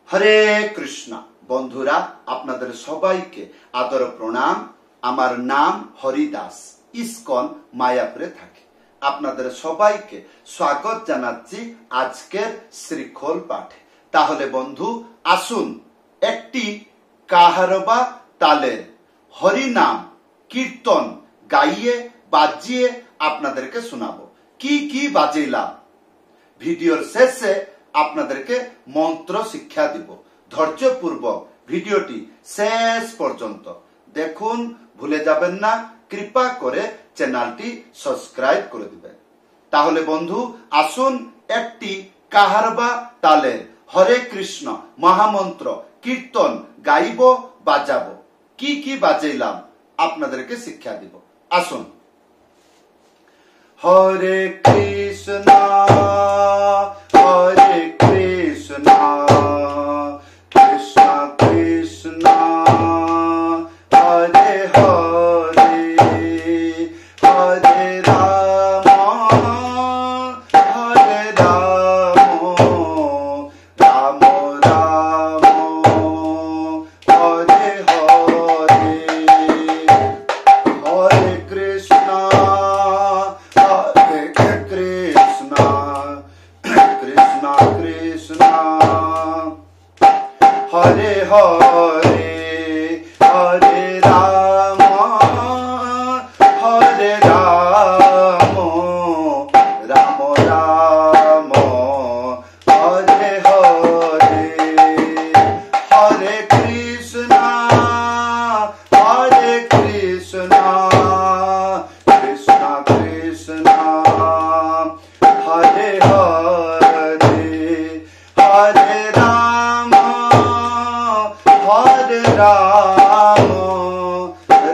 হরে কৃষ্ণ বন্ধুরা, আপনাদের সবাইকে আদর প্রণাম। আমার নাম হরিদাস, ইসকন মায়াপুরে থাকি। আপনাদের সবাইকে স্বাগত জানাচ্ছি আজকের শ্রীখোল পাঠে। তাহলে বন্ধু আসুন একটি কাহারবা তালের হরিনাম কীর্তন গাইয়ে বাজিয়ে আপনাদেরকে শোনাবো। কি বাজাইলাম, ভিডিওর শেষে আপনাদেরকে মন্ত্র শিক্ষা দিব। ধৈর্যপূর্বক ভিডিওটি শেষ পর্যন্ত দেখুন, ভুলে যাবেন না। কৃপা করে চ্যানেলটি সাবস্ক্রাইব করে দিবেন। তাহলে বন্ধু আসুন একটি কাহারবা তালের হরে কৃষ্ণ মহামন্ত্র কীর্তন গাইব বাজাবো। কি বাজাইলাম আপনাদেরকে শিক্ষা দিব। আসুন। হরে কৃষ্ণ হরে কৃষ্ণ কৃষ্ণ কৃষ্ণ হরে হরে হরে রাম হরে রাম রাম রাম হরে হরে হরে কৃষ্ণ হরে কৃষ্ণ কৃষ্ণ কৃষ্ণ হরে হরে হরে রাম হরে রাম রাম রাম হরে হরে হরে কৃষ্ণ হরে কৃষ্ণ কৃষ্ণ কৃষ্ণ হরে হরে হরে রাম হরে রাম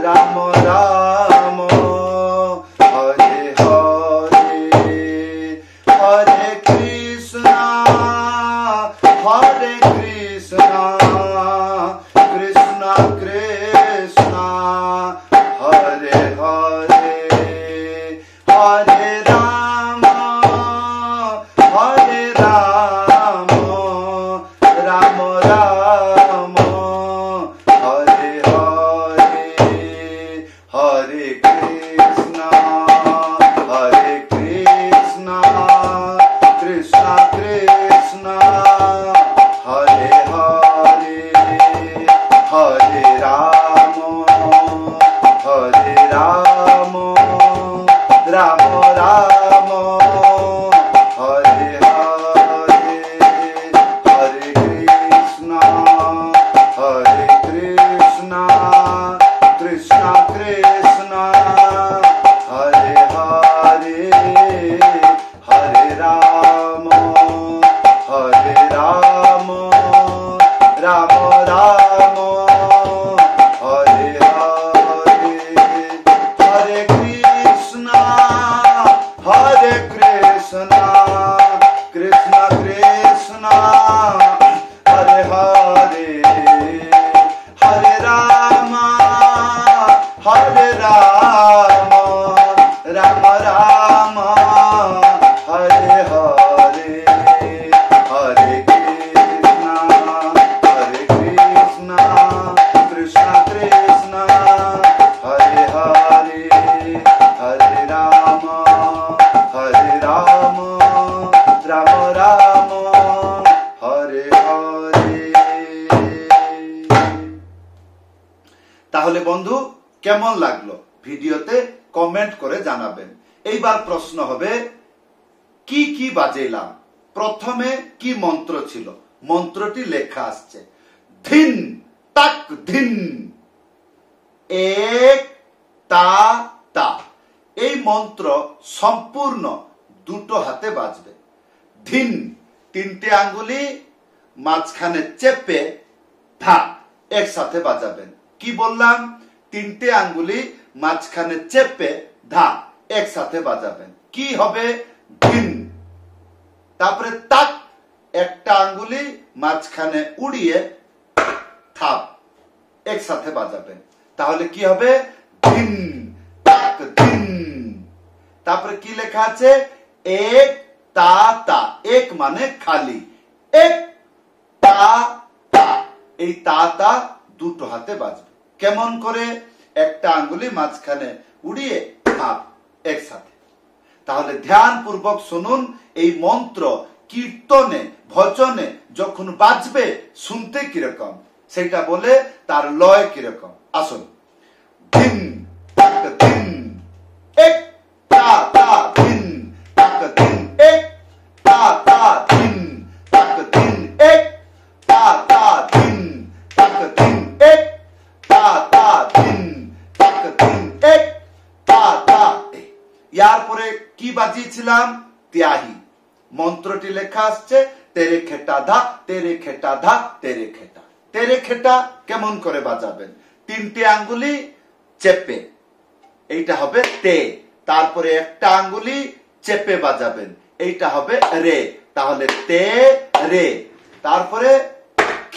রাম রাম হরে হরে হরে কৃষ্ণ হরে কৃষ্ণ কৃষ্ণ কৃষ্ণ হরে হরে হরে রাম হরে রাম রাম রাম হরে হরে হরে কৃষ্ণ কৃষ্ণ কৃষ্ণ হরে হরে হরে রাম রাম রাম হরে হরে হরে কৃষ্ণ কৃষ্ণ কৃষ্ণ হরে হরে হরে রাম রাম রাম হরে হরে হরে কৃষ্ণ কৃষ্ণ কৃষ্ণ হরে হরে হরে রাম রাম রাম হরে হরে হরে কৃষ্ণ কৃষ্ণ কৃষ্ণ হরে হরে হরে রাম রাম রাম হরে হরে। তাহলে বন্ধু কেমন লাগলো ভিডিওতে কমেন্ট করে জানাবেন। এইবার প্রশ্ন হবে কি বাজাইলাম। প্রথমে কি মন্ত্র ছিল? মন্ত্রটি লেখা আসছে ধিন তাক ধিন এক তা তা। এই মন্ত্র সম্পূর্ণ দুটো হাতে বাজবে। ধিন তিনটে আঙ্গুলি মাঝখানে চেপে ধা একসাথে বাজাবেন। কি বললাম? তিনটে আঙ্গুলি মাঝখানে চেপে ধা একসাথে বাজাবেন। কি হবে? ধিন। তারপরে তাক একটা আঙ্গুলি মাঝখানে উড়িয়ে থাপ একসাথে বাজাবেন। তাহলে কি হবে? ধিন তাক ধিন। তারপরে কি লেখা আছে? এক তা তা। এক মানে খালি, এক তা এই তা তা দুটো হাতে বাজবে। কেমন করে? একটা আঙ্গুলি মাঝখানে উড়িয়ে থাপ একসাথে। তাহলে ধ্যান পূর্বক শুনুন, এই মন্ত্র কীর্তনে ভজনে যখন বাজবে শুনতে কিরকম, সেটা বলে তার লয় কিরকম। আসুন, ধিন তাক ধিন এক তা তা ধিন তাক ধিন এক তা তা ধিন তাক ধিন এক তা তা ধিন তাক ধিন এক তা তা ধিন তাক ধিন এক তা তা। ইয়ার পরে কি বাজিয়েছিলাম? ত্যাহি। মন্ত্রটি লেখা আসছে তেরে খেটা ধা তেরে খেটা ধা তেরে খেটা। তেরে খেটা কেমন করে বাজাবেন? তিনটে আঙ্গুলি চেপে, এইটা হবে তে। তারপরে একটা আঙ্গুলি চেপে বাজাবেন, এইটা হবে রে। তাহলে তে রে। তারপরে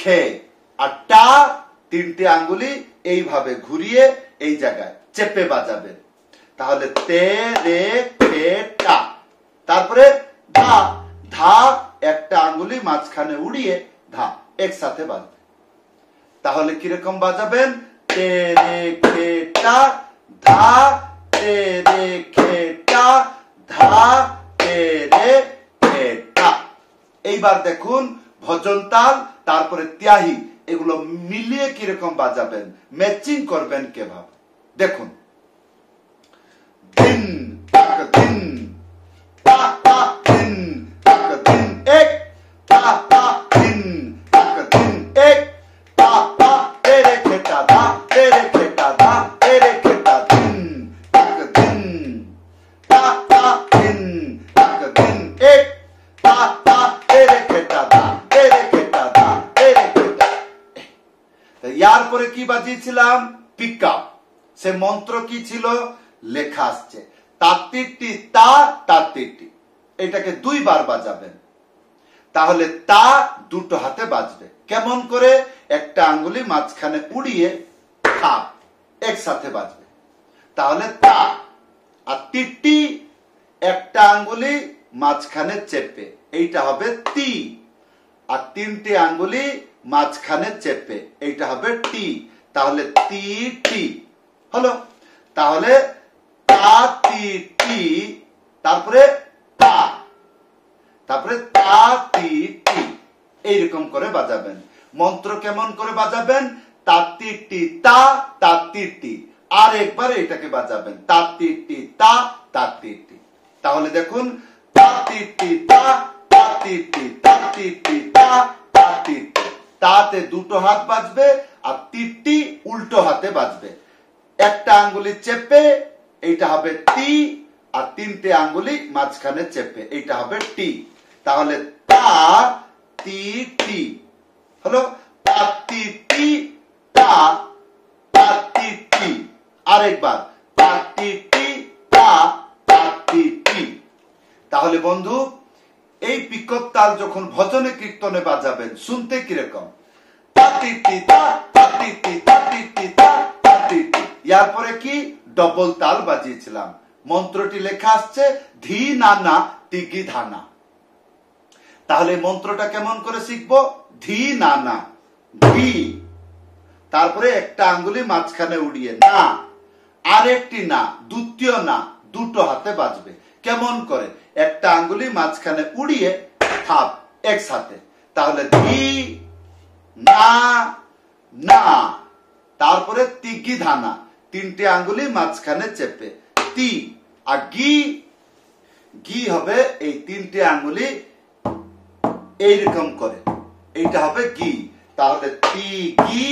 খে আর টা, তিনটে আঙ্গুলি এইভাবে ঘুরিয়ে এই জায়গায় চেপে বাজাবেন। তাহলে তে রে খে টা। তারপরে ধা, ধা একটা আঙ্গুলি মাঝখানে উড়িয়ে ধা একসাথে বাজবে। তাহলে কিরকম বাজাবেন? তে রে খে টা ধা তে রে খে টা ধা তে রে খে টা। এইবার দেখুন ভজন তাল তারপরে ত্যাহি, এগুলো মিলিয়ে কিরকম বাজাবেন, ম্যাচিং করবেন কিভাবে দেখুন। ধিন তাক ধিন তা তা ধিন তাক ধিন এক তা তা ধিন তাক ধিন এক তা তা তেরে খেটা ধা তেরে খেটা ধা তেরে খেটা ধিন তাক ধিন তা তা ধিন তাক ধিন এক তা তা তেরে খেটা ধা তেরে খেটা ধা তেরে খেটা। ইয়ার পরে কি বাজিয়েছিলাম? পিকআপ। সে মন্ত্র কি ছিল? লেখা আসছে তাত্তিটি তা তাত্তিটি। এটাকে দুইবার বাজাবেন। তাহলে তা দুটো হাতে বাজবে। কেমন করে? একটা আঙ্গুলি মাঝখানে উড়িয়ে থাপ একসাথে বাজবে। তাহলে তা। আর তিটি একটা আঙ্গুলি মাঝখানে চেপে, এইটা হবে তি। আর তিনটে আঙ্গুলি মাঝখানে চেপে, এইটা হবে টি। তাহলে তি টি হলো। তাহলে তা তি টি, তারপরে তা, তারপরে তা তি টি, এইরকম করে বাজাবেন। মন্ত্র কেমন করে বাজাবেন? তাত্তি টি তা তাত্তি টি। আর একবার এটাকে বাজাবেন তাত্তি টি তা তাত্তি টি। তাহলে দেখুন তাত্তি টি তা তাত্তি টি তাত্তি টি তা তাত্তি টি। তাতে দুটো হাত বাজবে আর তিটি উল্টো হাতে বাজবে। একটা আঙ্গুলি চেপে, এইটা হবে তি। আর তিনটে আঙ্গুলি মাঝখানে চেপে, এইটা হবে টি। তাহলে তা তি টি হলো। তাত্তি টি তা তাত্তি টি। আরেকবার তাত্তি টি তা তাত্তি টি। তাহলে বন্ধু, এই পিকআপ তাল যখন ভজনে কীর্তনে বাজাবেন শুনতে কিরকম? তাত্তি টি তা তাত্তি টি তাত্তি টি তা তাত্তি টি। ইয়ার পরে কি? ডবল তাল বাজিয়েছিলাম। মন্ত্রটি লেখা আসছে ধি নানা তিগি ধানা। তাহলে মন্ত্রটা কেমন করে শিখবো? ধি নানা, ধি, তারপরে একটা আঙ্গুলি মাঝখানে উড়িয়ে না, আরেকটি না, দ্বিতীয় না, দুটো হাতে বাজবে। কেমন করে? একটা আঙ্গুলি মাঝখানে উড়িয়ে থাপ একসাথে। তাহলে ধি না না, তারপরে তিগি ধানা, তিনটে আঙ্গুলি মাঝখানে চেপে তি। আর গি, গি হবে এই তিনটে আঙ্গুলি এইরকম করে, এইটা হবে গি। তাহলে তি গি,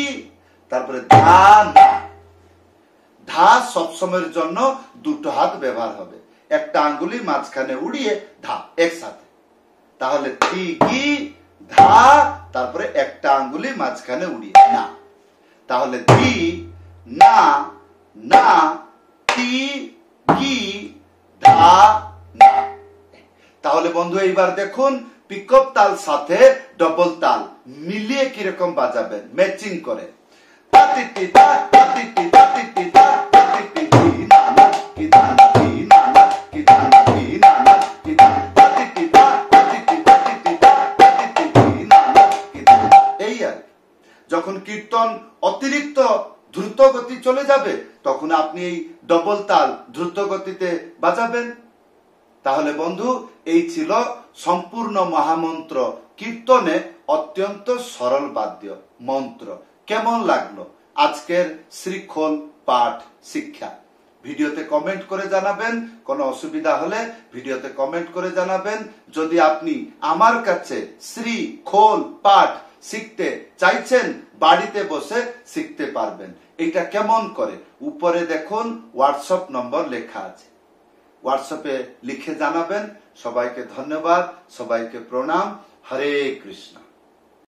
তারপরে ধা না। ধা সবসময়ের জন্য দুটো হাত ব্যবহার হবে, একটা আঙ্গুলি মাঝখানে উড়িয়ে ধা একসাথে। তাহলে তি গি ধা, তারপরে একটা আঙ্গুলি মাঝখানে উড়িয়ে না। তাহলে ধি না না তি গি ধা না। তাহলে বন্ধু এইবার দেখুন পিকআপ তাল সাথে ডবল তাল মিলিয়ে কিরকম বাজাবেন ম্যাচিং করে। তাতিটি তা তাতিটি তাতিটি তা তাতিটি ধি নানা কি ধানা ধি নানা কি ধানা ধি নানা কি ধানা তাতিটি তা তাতিটি তাতিটি তা তাতিটি ধি নানা কি ধানা। এই আর যখন কীর্তন অতিরিক্ত দ্রুত গতি চলে যাবে তখন আপনি এই ডবল তাল দ্রুত গতিতে বাজাবেন। তাহলে বন্ধু, এই ছিল সম্পূর্ণ মহামন্ত্র কীর্তনে অত্যন্ত সরল বাদ্য মন্ত্র। কেমন লাগলো আজকের শ্রীখোল পাঠ শিক্ষা? ভিডিওতে কমেন্ট করে জানাবেন। কোনো অসুবিধা হলে ভিডিওতে কমেন্ট করে জানাবেন। যদি আপনি আমার কাছে শ্রীখোল পাঠ শিখতে চাইছেন, বাড়িতে বসে শিখতে পারবেন। এটা কেমন করে? উপরে দেখুন হোয়াটসঅ্যাপ নম্বর লেখা আছে, হোয়াটসঅ্যাপে লিখে জানাবেন। সবাইকে ধন্যবাদ, সবাইকে প্রণাম। হরে কৃষ্ণ।